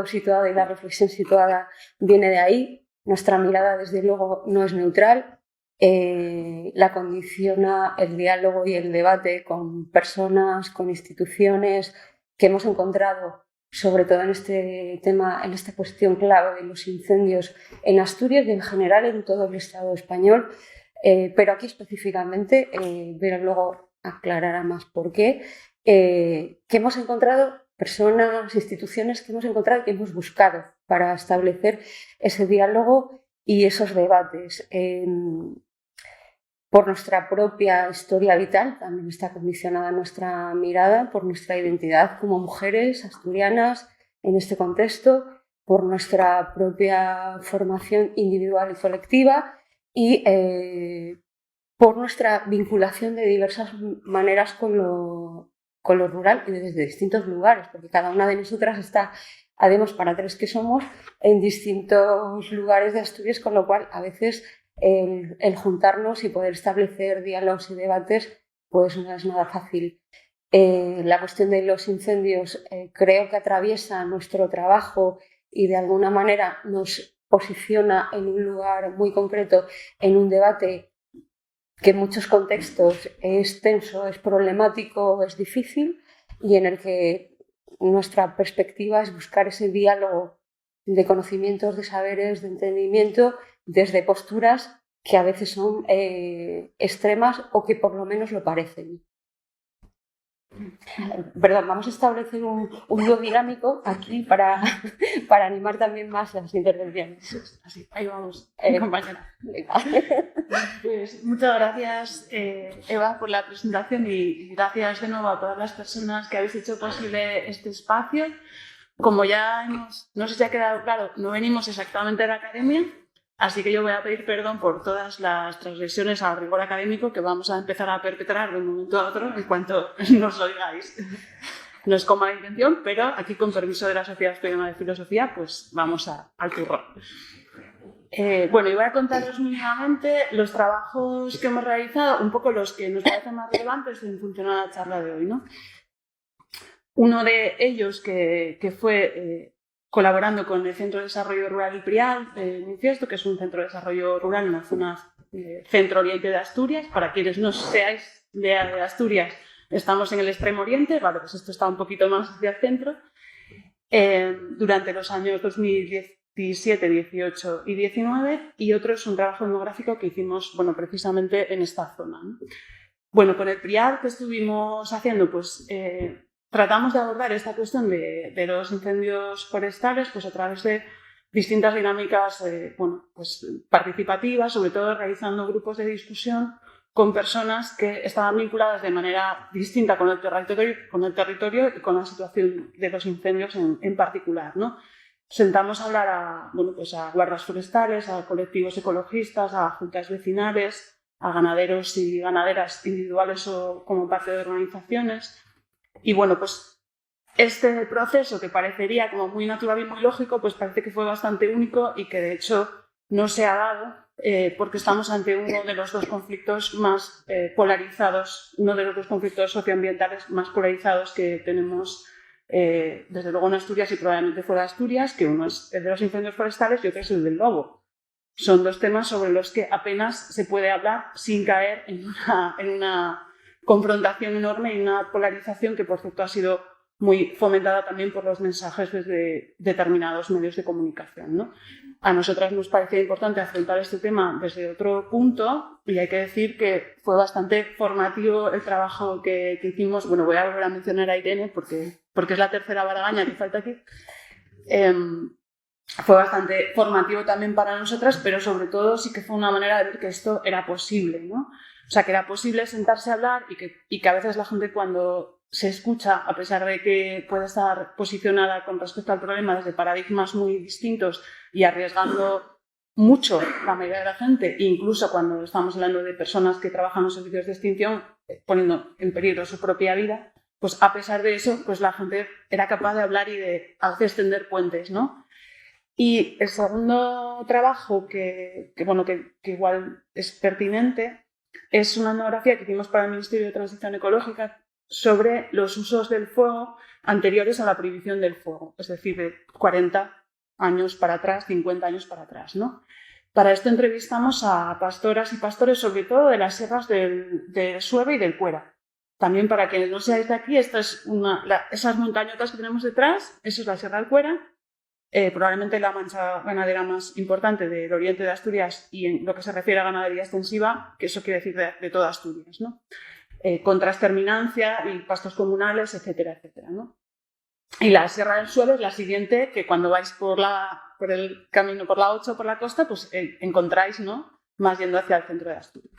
situado y la reflexión situada viene de ahí. Nuestra mirada, desde luego, no es neutral. La condiciona el diálogo y el debate con personas, con instituciones que hemos encontrado, sobre todo en este tema, en esta cuestión clave de los incendios en Asturias y en general en todo el Estado español, pero aquí específicamente, pero luego aclarará más por qué, que hemos encontrado personas, instituciones que hemos encontrado y que hemos buscado para establecer ese diálogo y esos debates. Por nuestra propia historia vital, también está condicionada nuestra mirada, por nuestra identidad como mujeres asturianas en este contexto, por nuestra propia formación individual y colectiva y por nuestra vinculación de diversas maneras con lo rural y desde distintos lugares, porque cada una de nosotras está, además para tres que somos, en distintos lugares de Asturias, con lo cual a veces el juntarnos y poder establecer diálogos y debates pues no es nada fácil. La cuestión de los incendios creo que atraviesa nuestro trabajo y de alguna manera nos posiciona en un lugar muy concreto, en un debate que en muchos contextos es tenso, es problemático, es difícil y en el que nuestra perspectiva es buscar ese diálogo de conocimientos, de saberes, de entendimiento desde posturas que a veces son extremas o que por lo menos lo parecen. Perdón, vamos a establecer un dúo dinámico aquí para animar también más las intervenciones. Así, ahí vamos, compañera. Pues muchas gracias, Eva, por la presentación y gracias de nuevo a todas las personas que habéis hecho posible este espacio. Como ya no sé si ha quedado claro, no venimos exactamente de la academia, así que yo voy a pedir perdón por todas las transgresiones al rigor académico que vamos a empezar a perpetrar de un momento a otro en cuanto nos oigáis. No es con mala intención, pero aquí con permiso de la Sociedad Española de Filosofía, pues vamos al turrón. Bueno, y voy a contaros mínimamente los trabajos que hemos realizado, un poco los que nos parecen más relevantes en función a la charla de hoy, ¿no? Uno de ellos que fue colaborando con el Centro de Desarrollo Rural del Prial, Manifiesto, que es un centro de desarrollo rural en la zona centro-oriente de Asturias. Para quienes no seáis de Asturias, estamos en el extremo oriente, vale, pues esto está un poquito más hacia el centro. Durante los años 2017, 18 y 19, y otro es un trabajo etnográfico que hicimos, bueno, precisamente en esta zona, ¿no? Bueno, con el Prial que estuvimos haciendo, pues tratamos de abordar esta cuestión de los incendios forestales pues a través de distintas dinámicas bueno, pues participativas, sobre todo realizando grupos de discusión con personas que estaban vinculadas de manera distinta con el territorio y con la situación de los incendios en particular, ¿no? Sentamos a hablar bueno, pues a guardas forestales, a colectivos ecologistas, a juntas vecinales, a ganaderos y ganaderas individuales o como parte de organizaciones. Y bueno, pues este proceso que parecería como muy natural y muy lógico, pues parece que fue bastante único y que de hecho no se ha dado porque estamos ante uno de los dos conflictos más polarizados, uno de los dos conflictos socioambientales más polarizados que tenemos desde luego en Asturias y probablemente fuera de Asturias, que uno es el de los incendios forestales y otro es el del lobo. Son dos temas sobre los que apenas se puede hablar sin caer en una confrontación enorme y una polarización que, por cierto, ha sido muy fomentada también por los mensajes desde determinados medios de comunicación, ¿no? A nosotras nos parecía importante afrontar este tema desde otro punto y hay que decir que fue bastante formativo el trabajo que hicimos. Bueno, voy a volver a mencionar a Irene porque es la tercera baragaña que falta aquí. Fue bastante formativo también para nosotras, pero sobre todo sí que fue una manera de ver que esto era posible, ¿no? O sea, que era posible sentarse a hablar y que a veces la gente cuando se escucha, a pesar de que puede estar posicionada con respecto al problema desde paradigmas muy distintos y arriesgando mucho la mayoría de la gente, incluso cuando estamos hablando de personas que trabajan en servicios de extinción, poniendo en peligro su propia vida, pues a pesar de eso, pues la gente era capaz de hablar y de a veces tender puentes, ¿no? Y el segundo trabajo que igual es pertinente es una etnografía que hicimos para el Ministerio de Transición Ecológica sobre los usos del fuego anteriores a la prohibición del fuego, es decir, de 40 años para atrás, 50 años para atrás, ¿no? Para esto entrevistamos a pastoras y pastores, sobre todo de las sierras del Sueve y del Cuera. También para que no seáis de aquí, esas montañotas que tenemos detrás, eso es la Sierra del Cuera, probablemente la mancha ganadera más importante del oriente de Asturias y en lo que se refiere a ganadería extensiva, que eso quiere decir de toda Asturias, ¿no? Con transterminancia y pastos comunales, etcétera, etcétera, ¿no? Y la Sierra del Suelo es la siguiente, que cuando vais por el camino, por la 8, por la costa, pues encontráis, ¿no? Más yendo hacia el centro de Asturias.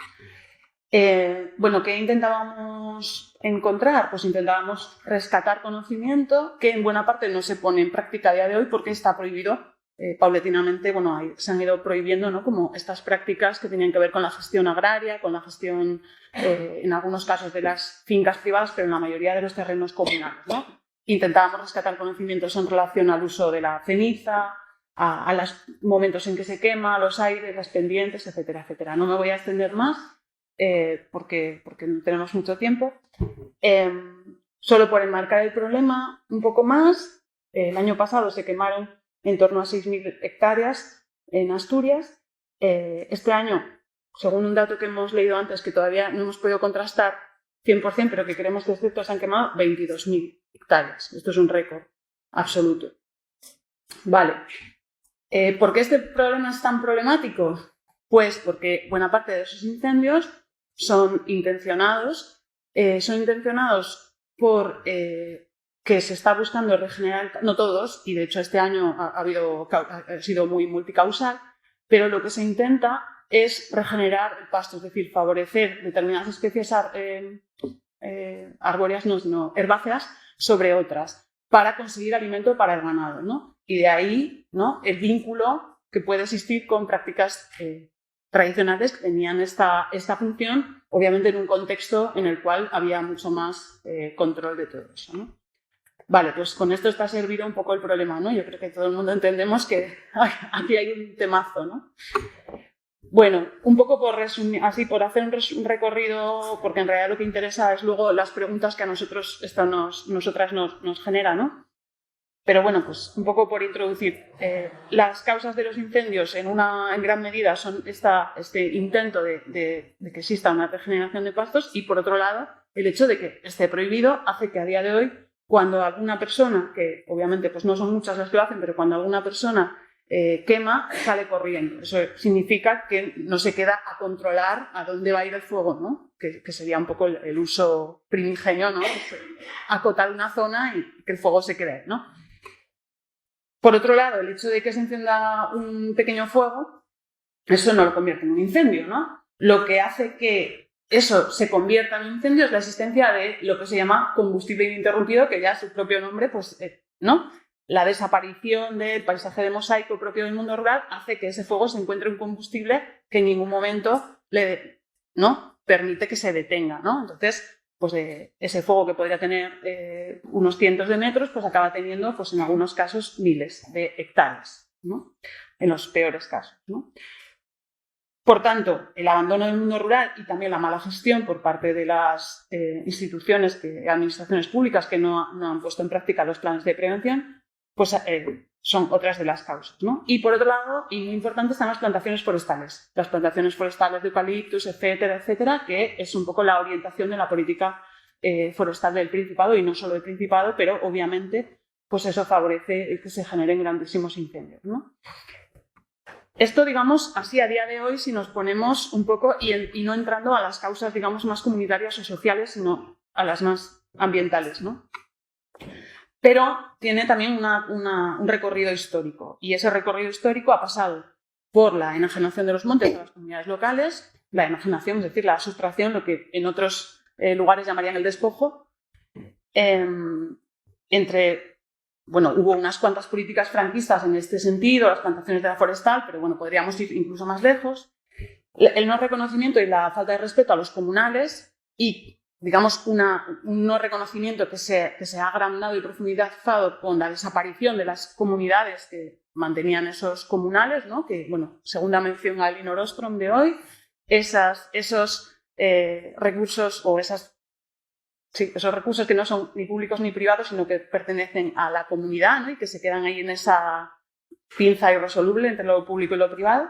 Bueno, ¿qué intentábamos encontrar? Pues intentábamos rescatar conocimiento que en buena parte no se pone en práctica a día de hoy porque está prohibido paulatinamente. Bueno, se han ido prohibiendo, ¿no? Como estas prácticas que tenían que ver con la gestión agraria, con la gestión, en algunos casos, de las fincas privadas, pero en la mayoría de los terrenos comunales, ¿no? Intentábamos rescatar conocimientos en relación al uso de la ceniza, a los momentos en que se quema, los aires, las pendientes, etcétera, etcétera. No me voy a extender más. Porque no tenemos mucho tiempo. Solo por enmarcar el problema un poco más, el año pasado se quemaron en torno a 6.000 hectáreas en Asturias. Este año, según un dato que hemos leído antes, que todavía no hemos podido contrastar 100%, pero que creemos que es cierto, se han quemado 22.000 hectáreas. Esto es un récord absoluto. Bueno, ¿por qué este problema es tan problemático? Pues porque buena parte de esos incendios son intencionados por que se está buscando regenerar, no todos, y de hecho este año ha sido muy multicausal, pero lo que se intenta es regenerar el pasto, es decir, favorecer determinadas especies arbóreas, no, herbáceas, sobre otras, para conseguir alimento para el ganado, ¿no? Y de ahí, ¿no?, el vínculo que puede existir con prácticas tradicionales que tenían esta función, obviamente en un contexto en el cual había mucho más control de todo eso, ¿no? Vale, pues con esto está servido un poco el problema, ¿no? Yo creo que todo el mundo entendemos que aquí hay un temazo, ¿no? Bueno, un poco por resumir, así por hacer un recorrido, porque en realidad lo que interesa es luego las preguntas que a nosotros nosotras nos genera, ¿no? Pero bueno, pues un poco por introducir. Las causas de los incendios en gran medida son este intento de que exista una regeneración de pastos y, por otro lado, el hecho de que esté prohibido hace que a día de hoy, cuando alguna persona, que obviamente pues no son muchas las que lo hacen, pero cuando alguna persona quema, sale corriendo. Eso significa que no se queda a controlar a dónde va a ir el fuego, ¿no? Que sería un poco el uso primigenio, ¿no? Pues, acotar una zona y que el fuego se quede, ¿no? Por otro lado, el hecho de que se encienda un pequeño fuego, eso no lo convierte en un incendio, ¿no? Lo que hace que eso se convierta en un incendio es la existencia de lo que se llama combustible ininterrumpido, que ya su propio nombre, pues, ¿no? La desaparición del paisaje de mosaico propio del mundo rural hace que ese fuego se encuentre un combustible que en ningún momento ¿no?, permite que se detenga, ¿no? Entonces, pues ese fuego que podría tener unos cientos de metros, pues acaba teniendo, pues en algunos casos, miles de hectáreas, ¿no? En los peores casos, ¿no? Por tanto, el abandono del mundo rural y también la mala gestión por parte de las administraciones públicas que no han puesto en práctica los planes de prevención, pues son otras de las causas, ¿no? Y por otro lado, y muy importante, están las plantaciones forestales. Las plantaciones forestales de eucaliptus, etcétera, etcétera, que es un poco la orientación de la política forestal del Principado, y no solo del Principado, pero obviamente pues eso favorece que se generen grandísimos incendios, ¿no? Esto, digamos, así a día de hoy, si nos ponemos un poco, y no entrando a las causas, digamos, más comunitarias o sociales, sino a las más ambientales, ¿no? Pero tiene también un recorrido histórico, y ese recorrido histórico ha pasado por la enajenación de los montes a las comunidades locales, la enajenación, es decir, la sustracción, lo que en otros lugares llamarían el despojo, bueno, hubo unas cuantas políticas franquistas en este sentido, las plantaciones de la forestal, pero bueno, podríamos ir incluso más lejos. El no reconocimiento y la falta de respeto a los comunales y, digamos, un no reconocimiento que se ha agrandado y profundizado con la desaparición de las comunidades que mantenían esos comunales, ¿no? Que, bueno, segunda mención al Elinor Ostrom de hoy, esos recursos o esas sí, esos recursos que no son ni públicos ni privados, sino que pertenecen a la comunidad, ¿no? Y que se quedan ahí en esa pinza irresoluble entre lo público y lo privado.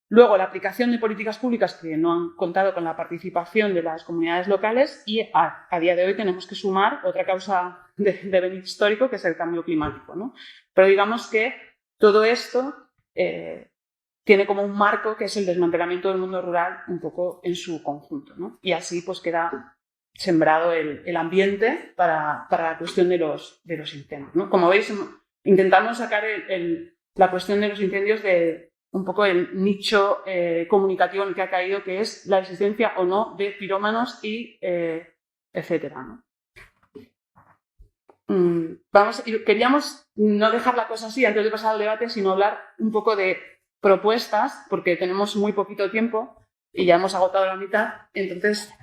Luego, la aplicación de políticas públicas que no han contado con la participación de las comunidades locales y a día de hoy tenemos que sumar otra causa de devenir histórico, que es el cambio climático, ¿no? Pero digamos que todo esto tiene como un marco que es el desmantelamiento del mundo rural un poco en su conjunto, ¿no? Y así pues queda sembrado el ambiente para la cuestión de los incendios, ¿no? Como veis, intentamos sacar la cuestión de los incendios de un poco el nicho comunicativo en el que ha caído, que es la existencia o no de pirómanos y etcétera, ¿no? Queríamos no dejar la cosa así antes de pasar al debate, sino hablar un poco de propuestas, porque tenemos muy poquito tiempo y ya hemos agotado la mitad, entonces...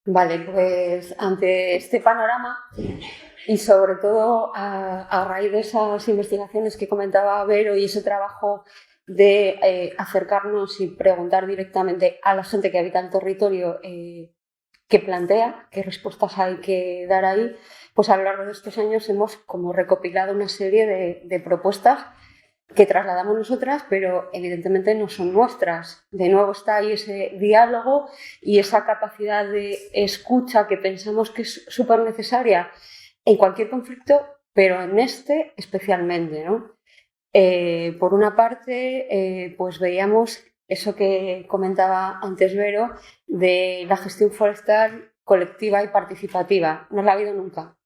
Vale, pues ante este panorama y sobre todo a raíz de esas investigaciones que comentaba Vero y ese trabajo de acercarnos y preguntar directamente a la gente que habita el territorio qué plantea, qué respuestas hay que dar ahí, pues a lo largo de estos años hemos como recopilado una serie de propuestas que trasladamos nosotras, pero evidentemente no son nuestras. De nuevo está ahí ese diálogo y esa capacidad de escucha que pensamos que es súper necesaria en cualquier conflicto, pero en este especialmente, ¿no? Por una parte, pues veíamos eso que comentaba antes Vero, de la gestión forestal colectiva y participativa. No la ha habido nunca.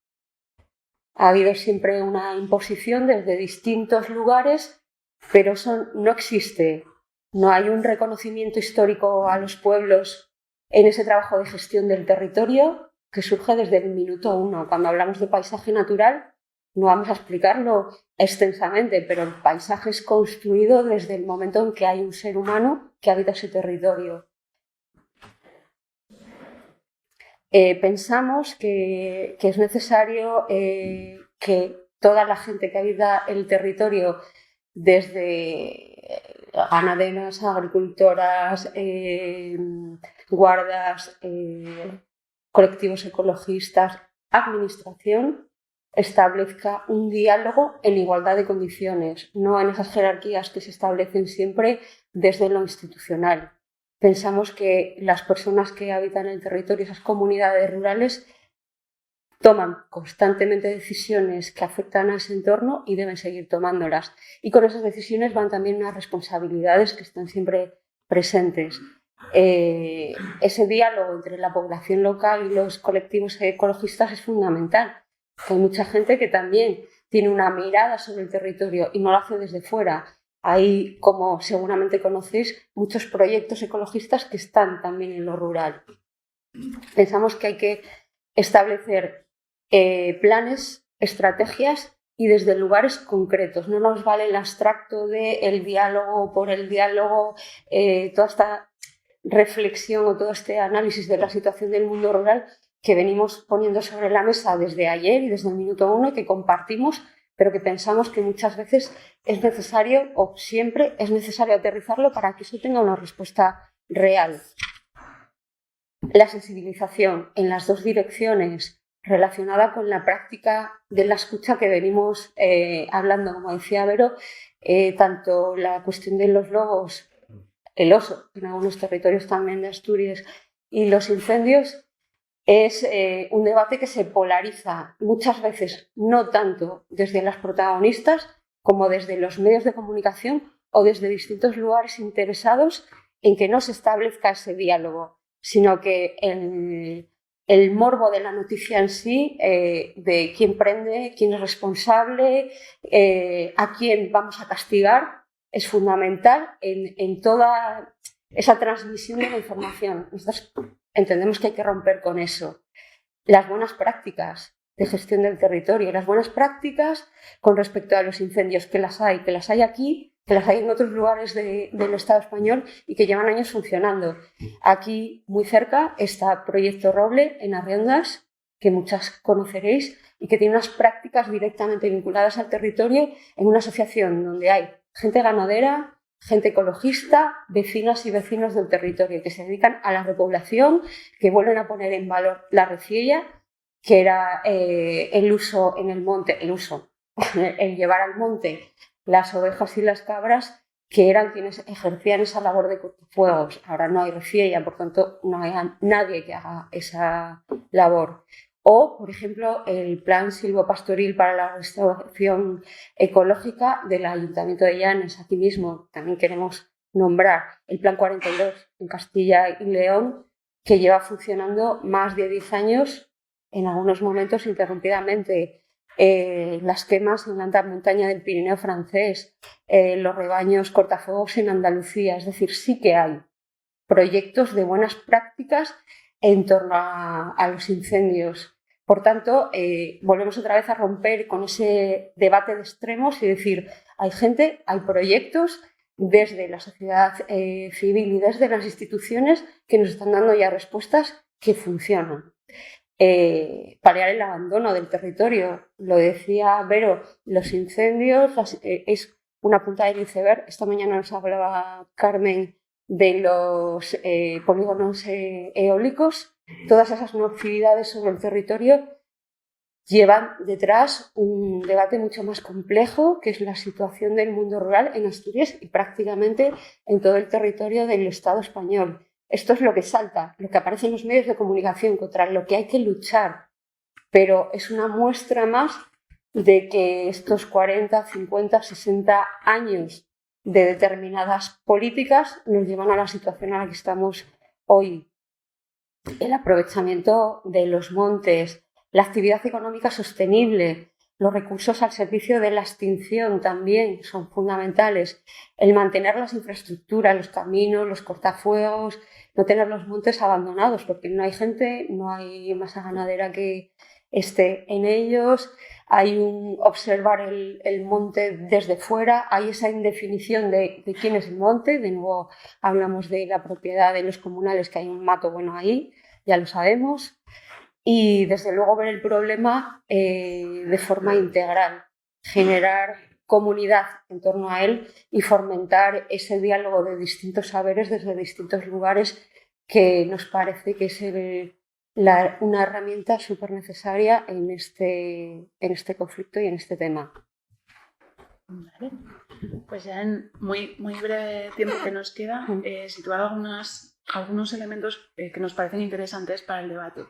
Ha habido siempre una imposición desde distintos lugares, pero eso no existe. No hay un reconocimiento histórico a los pueblos en ese trabajo de gestión del territorio que surge desde el minuto uno. Cuando hablamos de paisaje natural, no vamos a explicarlo extensamente, pero el paisaje es construido desde el momento en que hay un ser humano que habita ese territorio. Pensamos que es necesario que toda la gente que habita el territorio, desde ganaderas, agricultoras, guardas, colectivos ecologistas, administración, establezca un diálogo en igualdad de condiciones, no en esas jerarquías que se establecen siempre desde lo institucional. Pensamos que las personas que habitan el territorio, esas comunidades rurales, toman constantemente decisiones que afectan a ese entorno y deben seguir tomándolas. Y con esas decisiones van también unas responsabilidades que están siempre presentes. Ese diálogo entre la población local y los colectivos ecologistas es fundamental. Hay mucha gente que también tiene una mirada sobre el territorio y no lo hace desde fuera. Hay, como seguramente conocéis, muchos proyectos ecologistas que están también en lo rural. Pensamos que hay que establecer planes, estrategias y desde lugares concretos. No nos vale el abstracto del diálogo por el diálogo, toda esta reflexión o todo este análisis de la situación del mundo rural que venimos poniendo sobre la mesa desde ayer y desde el minuto uno y que compartimos, pero que pensamos que muchas veces es necesario o siempre es necesario aterrizarlo para que eso tenga una respuesta real. La sensibilización en las dos direcciones relacionada con la práctica de la escucha que venimos hablando, como decía Vero, tanto la cuestión de los lobos, el oso, en algunos territorios también de Asturias, y los incendios, es un debate que se polariza muchas veces, no tanto desde las protagonistas como desde los medios de comunicación o desde distintos lugares interesados en que no se establezca ese diálogo, sino que el morbo de la noticia en sí, de quién prende, quién es responsable, a quién vamos a castigar, es fundamental en toda esa transmisión de la información. Nosotros entendemos que hay que romper con eso. Las buenas prácticas de gestión del territorio, las buenas prácticas con respecto a los incendios, que las hay aquí, que las hay en otros lugares del Estado español y que llevan años funcionando. Aquí, muy cerca, está Proyecto Roble, en Arriondas, que muchas conoceréis, y que tiene unas prácticas directamente vinculadas al territorio en una asociación donde hay gente ganadera, gente ecologista, vecinas y vecinos del territorio que se dedican a la repoblación, que vuelven a poner en valor la reciella, que era el uso en el monte, el llevar al monte las ovejas y las cabras, que eran quienes ejercían esa labor de cortafuegos. Ahora no hay reciella, por tanto no hay nadie que haga esa labor. O, por ejemplo, el plan silvopastoril para la restauración ecológica del Ayuntamiento de Llanes. Aquí mismo también queremos nombrar el plan 42 en Castilla y León, que lleva funcionando más de 10 años, en algunos momentos interrumpidamente. Las quemas en la alta montaña del Pirineo francés, los rebaños cortafuegos en Andalucía. Es decir, sí que hay proyectos de buenas prácticas en torno a los incendios. Por tanto, volvemos otra vez a romper con ese debate de extremos y decir, hay gente, hay proyectos desde la sociedad civil y desde las instituciones que nos están dando ya respuestas que funcionan. Paliar el abandono del territorio, lo decía Vero, los incendios es una punta del iceberg. Esta mañana nos hablaba Carmen de los polígonos eólicos. Todas esas nocividades sobre el territorio llevan detrás un debate mucho más complejo, que es la situación del mundo rural en Asturias y prácticamente en todo el territorio del Estado español. Esto es lo que salta, lo que aparece en los medios de comunicación, contra lo que hay que luchar, pero es una muestra más de que estos 40, 50, 60 años de determinadas políticas nos llevan a la situación a la que estamos hoy. El aprovechamiento de los montes, la actividad económica sostenible, los recursos al servicio de la extinción también son fundamentales. El mantener las infraestructuras, los caminos, los cortafuegos, no tener los montes abandonados, porque no hay gente, no hay masa ganadera que esté en ellos. Hay observar el monte desde fuera, hay esa indefinición de quién es el monte. De nuevo hablamos de la propiedad de los comunales, que hay un mato bueno ahí, ya lo sabemos. Y desde luego ver el problema de forma integral, generar comunidad en torno a él y fomentar ese diálogo de distintos saberes desde distintos lugares, que nos parece que es una herramienta súper necesaria en este conflicto y en este tema. Vale. Pues ya en muy breve tiempo que nos queda, situar algunos elementos que nos parecen interesantes para el debate.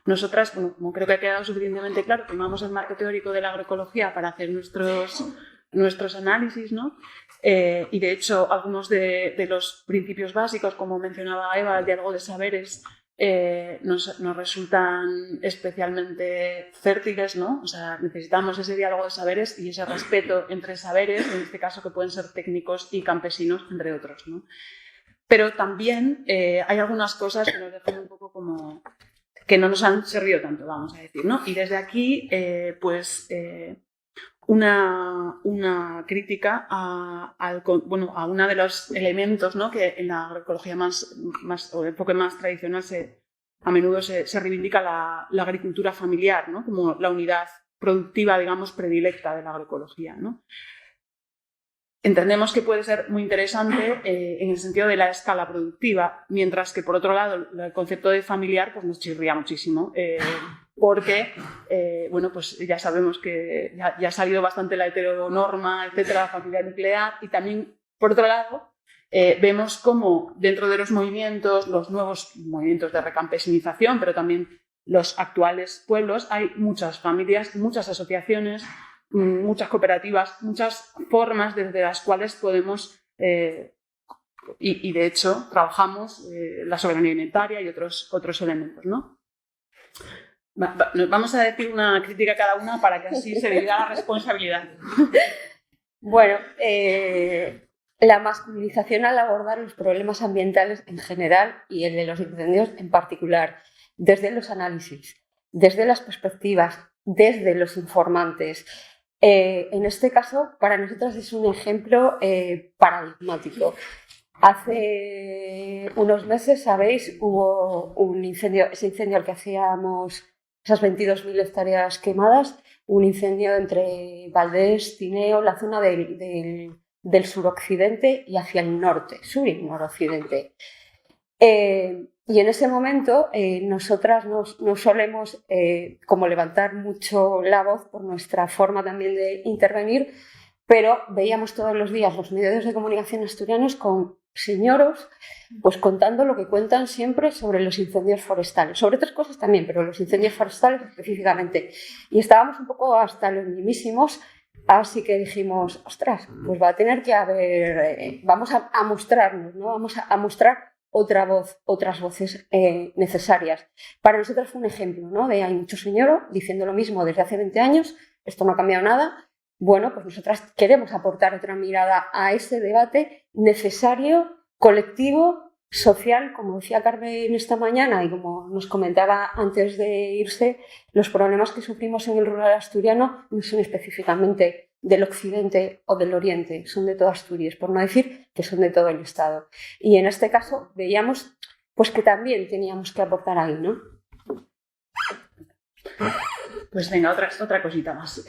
Nosotras, bueno, como creo que ha quedado suficientemente claro, tomamos el marco teórico de la agroecología para hacer nuestros análisis, ¿no? Y de hecho, algunos de los principios básicos, como mencionaba Eva, el diálogo de saberes, nos resultan especialmente fértiles, ¿no? O sea, necesitamos ese diálogo de saberes y ese respeto entre saberes, en este caso que pueden ser técnicos y campesinos, entre otros, ¿no? Pero también hay algunas cosas que nos dejan un poco como que no nos han servido tanto, vamos a decir, ¿no? Y desde aquí, una crítica a uno de los elementos, ¿no?, que en la agroecología o enfoque más tradicional a menudo se reivindica la agricultura familiar, ¿no?, como la unidad productiva, digamos, predilecta de la agroecología, ¿no? Entendemos que puede ser muy interesante en el sentido de la escala productiva, mientras que, por otro lado, el concepto de familiar pues, nos chirría muchísimo, porque bueno, pues ya sabemos que ya ha salido bastante la heteronorma, etcétera, la familia nuclear, y también, por otro lado, vemos cómo dentro de los nuevos movimientos de recampesinización, pero también los actuales pueblos, hay muchas familias, muchas asociaciones, muchas cooperativas, muchas formas desde las cuales podemos, y de hecho trabajamos la soberanía alimentaria y otros elementos, ¿no? Nos vamos a decir una crítica a cada una para que así se divida la responsabilidad. Bueno, la masculinización al abordar los problemas ambientales en general y el de los incendios en particular, desde los análisis, desde las perspectivas, desde los informantes. En este caso, para nosotros es un ejemplo paradigmático. Hace unos meses, sabéis, hubo un incendio, ese incendio al que hacíamos esas 22.000 hectáreas quemadas, un incendio entre Valdés, Tineo, la zona del del suroccidente y hacia el norte, sur y noroccidente. Y en ese momento nosotras no solemos como levantar mucho la voz por nuestra forma también de intervenir, pero veíamos todos los días los medios de comunicación asturianos con señoros pues contando lo que cuentan siempre sobre los incendios forestales, sobre otras cosas también, pero los incendios forestales específicamente. Y estábamos un poco hasta los mismísimos, así que dijimos, ostras, pues va a tener que haber, vamos a mostrarnos, ¿no? Vamos a mostrar otra voz, otras voces necesarias. Para nosotros fue un ejemplo, ¿no? De hay mucho señor diciendo lo mismo desde hace 20 años, esto no ha cambiado nada. Bueno, pues nosotras queremos aportar otra mirada a ese debate necesario, colectivo, social, como decía Carmen esta mañana y como nos comentaba antes de irse, los problemas que sufrimos en el rural asturiano no son específicamente del occidente o del oriente, son de toda Asturias, por no decir que son de todo el estado. Y en este caso veíamos pues que también teníamos que aportar ahí, ¿no? Pues venga, otra cosita más.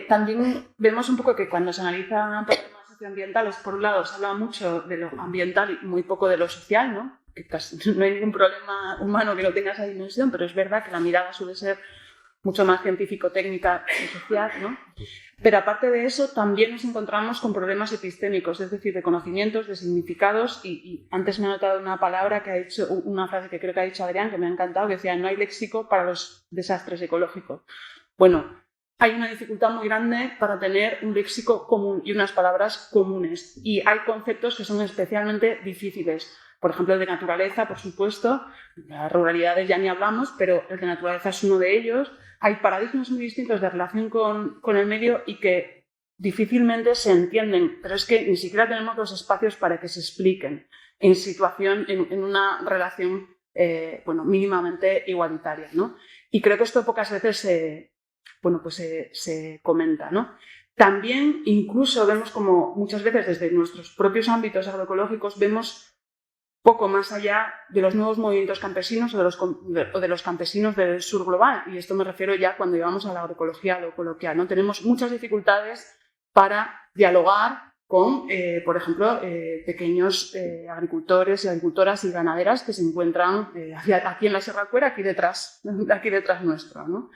También vemos un poco que cuando se analizan problemas socioambientales, por un lado se habla mucho de lo ambiental y muy poco de lo social, ¿no? Que casi no hay ningún problema humano que no tenga esa dimensión, pero es verdad que la mirada suele ser mucho más científico-técnica y social, ¿no? Pero aparte de eso, también nos encontramos con problemas epistémicos, es decir, de conocimientos, de significados, y antes me he notado una palabra que ha dicho, una frase que creo que ha dicho Adrián, que me ha encantado, que decía, no hay léxico para los desastres ecológicos. Bueno, hay una dificultad muy grande para tener un léxico común y unas palabras comunes, y hay conceptos que son especialmente difíciles. Por ejemplo, el de naturaleza, por supuesto, las ruralidades ya ni hablamos, pero el de naturaleza es uno de ellos. Hay paradigmas muy distintos de relación con el medio y que difícilmente se entienden, pero es que ni siquiera tenemos los espacios para que se expliquen en una relación mínimamente igualitaria, ¿no? Y creo que esto pocas veces se comenta, ¿no? También incluso vemos como muchas veces desde nuestros propios ámbitos agroecológicos vemos poco más allá de los nuevos movimientos campesinos o de los campesinos del sur global. Y esto me refiero ya cuando llevamos a la agroecología, a lo coloquial, ¿no? Tenemos muchas dificultades para dialogar con, por ejemplo, pequeños agricultores y agricultoras y ganaderas que se encuentran aquí en la Sierra Cuera, aquí detrás nuestro, ¿no?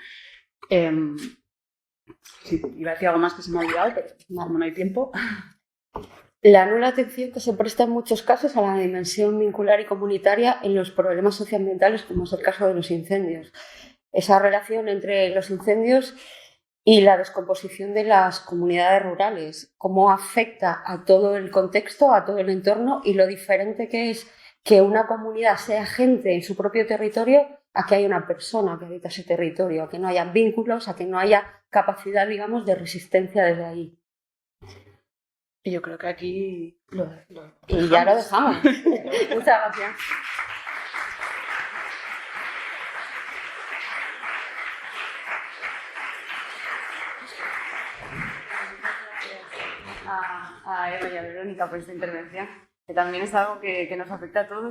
Sí, iba a decir algo más que se me ha olvidado, pero como no hay tiempo. La nula atención que se presta en muchos casos a la dimensión vincular y comunitaria en los problemas socioambientales, como es el caso de los incendios. Esa relación entre los incendios y la descomposición de las comunidades rurales, cómo afecta a todo el contexto, a todo el entorno y lo diferente que es que una comunidad sea gente en su propio territorio a que haya una persona que habita ese territorio, a que no haya vínculos, a que no haya capacidad, digamos, de resistencia desde ahí. Y yo creo que aquí y ya lo dejamos. Muchas gracias. A Eva y a Verónica por esta intervención, que también es algo que nos afecta a todos.